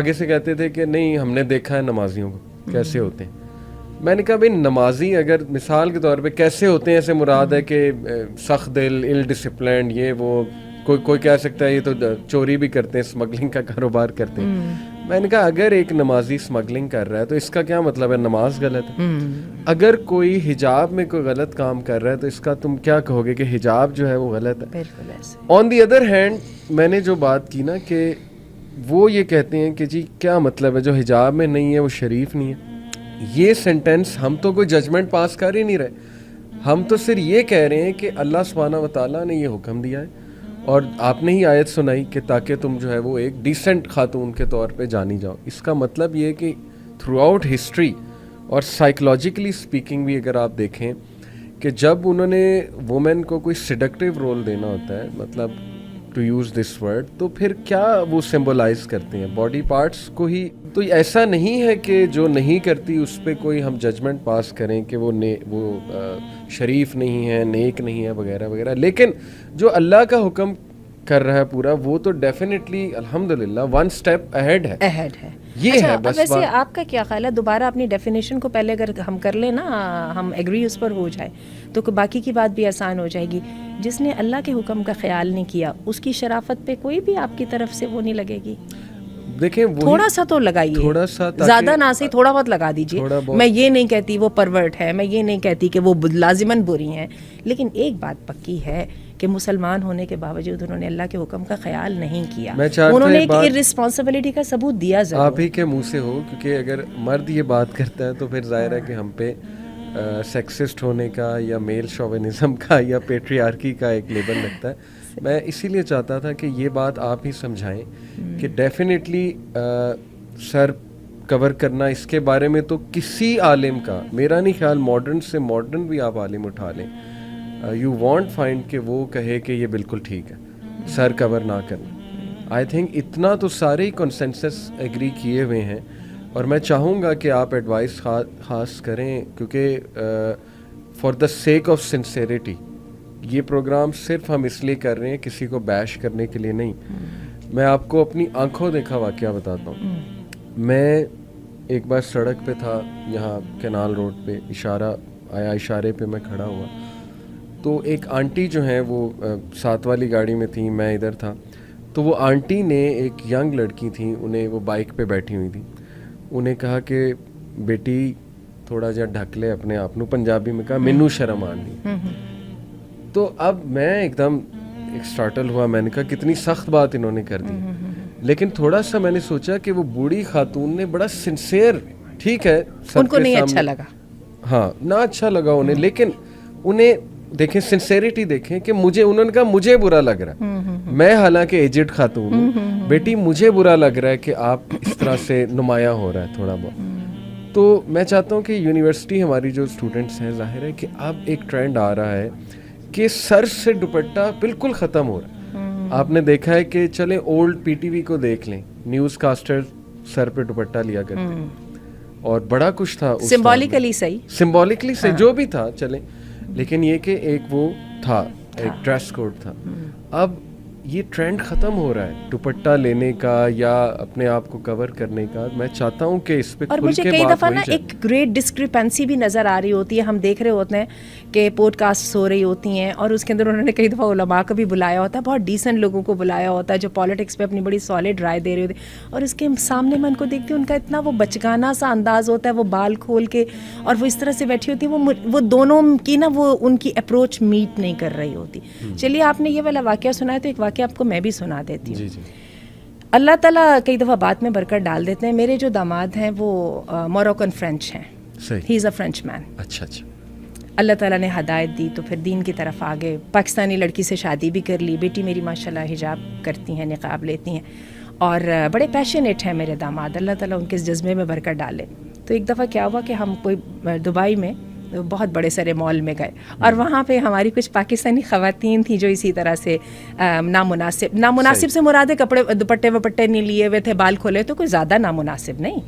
آگے سے کہتے تھے کہ نہیں ہم نے دیکھا ہے نمازیوں کو کیسے ہوتے ہیں. میں نے کہا بھائی نمازی اگر مثال کے طور پہ کیسے ہوتے ہیں ایسے مراد ہے کہ سخت دل, ال ڈسپلنڈ, یہ وہ, کوئی کہہ سکتا ہے یہ تو چوری بھی کرتے ہیں, اسمگلنگ کا کاروبار کرتے ہیں. میں نے کہا اگر ایک نمازی اسمگلنگ کر رہا ہے تو اس کا کیا مطلب ہے نماز غلط ہے؟ اگر کوئی حجاب میں کوئی غلط کام کر رہا ہے تو اس کا تم کیا کہو گے کہ حجاب جو ہے وہ غلط ہے؟ بالکل ایسے. آن دی ادر ہینڈ میں نے جو بات کی نا کہ وہ یہ کہتے ہیں کہ جی کیا مطلب ہے جو حجاب میں نہیں ہے وہ شریف نہیں ہے. یہ سینٹینس ہم تو کوئی ججمنٹ پاس کر ہی نہیں رہے, ہم تو صرف یہ کہہ رہے ہیں کہ اللہ سبحانہ و تعالیٰ نے یہ حکم دیا ہے اور آپ نے ہی آیت سنائی کہ تاکہ تم جو ہے وہ ایک ڈیسنٹ خاتون کے طور پہ جانی جاؤ. اس کا مطلب یہ کہ تھرو آؤٹ ہسٹری اور سائیکلوجیکلی اسپیکنگ بھی اگر آپ دیکھیں کہ جب انہوں نے وومن کو کوئی سیڈکٹیو رول دینا ہوتا ہے, مطلب ٹو یوز دس ورڈ, تو پھر کیا وہ سمبولائز کرتے ہیں باڈی پارٹس کو ہی. تو ایسا نہیں ہے کہ جو نہیں کرتی اس پہ کوئی ہم ججمنٹ پاس کریں کہ وہ شریف نہیں ہے, نیک نہیں ہے وغیرہ وغیرہ. لیکن جو اللہ کا حکم کر رہا ہے پورا وہ تو ڈیفینیٹلی الحمدللہ ون اسٹیپ اہیڈ ہے. یہ ہے بس. ویسے آپ کا کیا خیال ہے, دوبارہ اپنی ڈیفینیشن کو پہلے اگر ہم کر لیں نا, ہم ایگری اس پر ہو جائے تو باقی کی بات بھی آسان ہو جائے گی. جس نے اللہ کے حکم کا خیال نہیں کیا اس کی شرافت پہ کوئی بھی آپ کی طرف سے وہ نہیں لگے گی. دیکھیں تھوڑا سا تو لگائیے, تھوڑا سا, زیادہ نہ صحیح تھوڑا بہت لگا دیجیے. میں یہ نہیں کہتی وہ پرورٹ ہے, میں یہ نہیں کہتی کہ وہ لازماً بری ہیں, لیکن ایک بات پکی ہے کہ مسلمان ہونے کے باوجود انہوں نے اللہ کے حکم کا خیال نہیں کیا. انہوں نے ایک ارسپانسبلٹی کا ثبوت دیا ضرور. آپ ہی کے منہ سے ہو, کیونکہ اگر مرد یہ بات کرتا ہے تو پھر ظاہر ہے کہ ہم پہ سیکسسٹ ہونے کا یا میل شوونزم کا یا پیٹریارکی کا ایک لیبل لگتا ہے. میں اسی لیے چاہتا تھا کہ یہ بات آپ ہی سمجھائیں کہ ڈیفینیٹلی سر کور کرنا اس کے بارے میں تو کسی عالم کا, میرا نہیں خیال ماڈرن سے ماڈرن بھی آپ عالم اٹھا لیں, یو وانٹ فائنڈ کہ وہ کہے کہ یہ بالکل ٹھیک ہے سر کور نہ کرنا. آئی تھنک اتنا تو سارے ہی کنسنسس ایگری کیے ہوئے ہیں. اور میں چاہوں گا کہ آپ ایڈوائس خاص کریں, کیونکہ for the sake of sincerity یہ پروگرام صرف ہم اس لیے کر رہے ہیں کسی کو بیش کرنے کے لیے نہیں. میں آپ کو اپنی آنکھوں دیکھا واقعہ بتاتا ہوں. میں ایک بار سڑک پہ تھا یہاں کینال روڈ پہ, اشارہ آیا, اشارے پہ میں کھڑا ہوا تو ایک آنٹی جو ہیں وہ 7 والی گاڑی میں تھیں, میں ادھر تھا, تو وہ آنٹی نے ایک ینگ لڑکی تھیں, انہیں وہ بائک پہ بیٹھی ہوئی تھیں, انہیں کہا کہ بیٹی تھوڑا جہا ڈھک لے اپنے آپ نو, پنجابی میں کہا مینوں شرم آندی. تو اب میں ایک دم سٹارٹل ہوا, میں نے کہا کتنی سخت بات انہوں نے کر دی. لیکن تھوڑا سا میں نے سوچا کہ وہ بوڑھی خاتون نے بڑا سنسیئر, ٹھیک ہے ان کو نہیں اچھا لگا, ہاں نہ اچھا لگا انہیں, لیکن انہیں دیکھیں سنسیریٹی دیکھیں کہ مجھے, انہوں نے کہا مجھے برا لگ رہا ہے, میں حالانکہ ایجڈ خاتون ہوں, بیٹی مجھے برا لگ رہا ہے کہ آپ اس طرح سے نمایاں ہو رہا ہے تھوڑا بہت. تو میں چاہتا ہوں کہ یونیورسٹی ہماری جو اسٹوڈنٹس ہیں, ظاہر ہے کہ اب ایک ٹرینڈ آ رہا ہے کہ سر سے دوپٹہ بالکل ختم ہو رہا ہے. آپ نے دیکھا ہے کہ چلیں اولڈ پی ٹی وی کو دیکھ لیں, نیوز کاسٹر سر پہ دوپٹہ لیا کرتے اور بڑا کچھ تھا سمبولکلی صحیح جو بھی تھا چلیں, لیکن یہ کہ ایک وہ تھا, ایک ڈریس کوڈ تھا. اب یہ ٹرینڈ ختم ہو رہا ہے دوپٹہ لینے کا یا اپنے آپ کو کور کرنے کا. میں چاہتا ہوں کہ اس پہ اور مجھے کئی دفعہ نا ایک گریٹ ڈسکریپنسی بھی نظر آ رہی ہوتی ہے. ہم دیکھ رہے ہوتے ہیں کہ پوڈ کاسٹ ہو رہی ہوتی ہیں اور اس کے اندر انہوں نے کئی دفعہ علماء کو بھی بلایا ہوتا ہے, بہت ڈیسنٹ لوگوں کو بلایا ہوتا ہے جو پالیٹکس پہ اپنی بڑی سالڈ رائے دے رہے ہوتے ہیں, اور اس کے سامنے میں ان کو دیکھتی ہوں ان کا اتنا وہ بچگانہ سا انداز ہوتا ہے, وہ بال کھول کے اور وہ اس طرح سے بیٹھی ہوتی ہیں, وہ دونوں کی نا وہ ان کی اپروچ میٹ نہیں کر رہی ہوتی. چلیے آپ نے یہ والا واقعہ سنا ہے تو ایک واقعہ آپ کو میں بھی سنا دیتی ہوں. اللہ تعالیٰ کئی دفعہ بات میں برکت ڈال دیتے ہیں. میرے جو داماد ہیں وہ موروکن فرینچ ہیں, ہی از اے فرینچ مین. اچھا. اللہ تعالیٰ نے ہدایت دی تو پھر دین کی طرف آگے, پاکستانی لڑکی سے شادی بھی کر لی. بیٹی میری ماشاءاللہ حجاب کرتی ہیں, نقاب لیتی ہیں اور بڑے پیشنیٹ ہیں میرے داماد. اللہ تعالیٰ ان کے جذبے میں برکت ڈالے. تو ایک دفعہ کیا ہوا کہ ہم کوئی دبئی میں بہت بڑے سارے مال میں گئے اور وہاں پہ ہماری کچھ پاکستانی خواتین تھیں جو اسی طرح سے نامناسب سے مراد ہے کپڑے دوپٹے وپٹے نہیں لیے ہوئے تھے, بال کھولے, تو کوئی زیادہ نامناسب نہیں,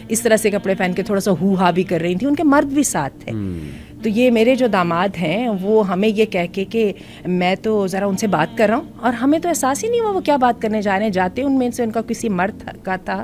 اس طرح سے کپڑے پہن کے تھوڑا سا ہو ہا بھی کر رہی تھیں. ان کے مرد بھی ساتھ تھے. تو یہ میرے جو داماد ہیں وہ ہمیں یہ کہہ کے کہ میں تو ذرا ان سے بات کر رہا ہوں, اور ہمیں تو احساس ہی نہیں ہوا وہ کیا بات کرنے جا رہے ہیں. جاتے ان میں سے ان کا کسی مرد کا تھا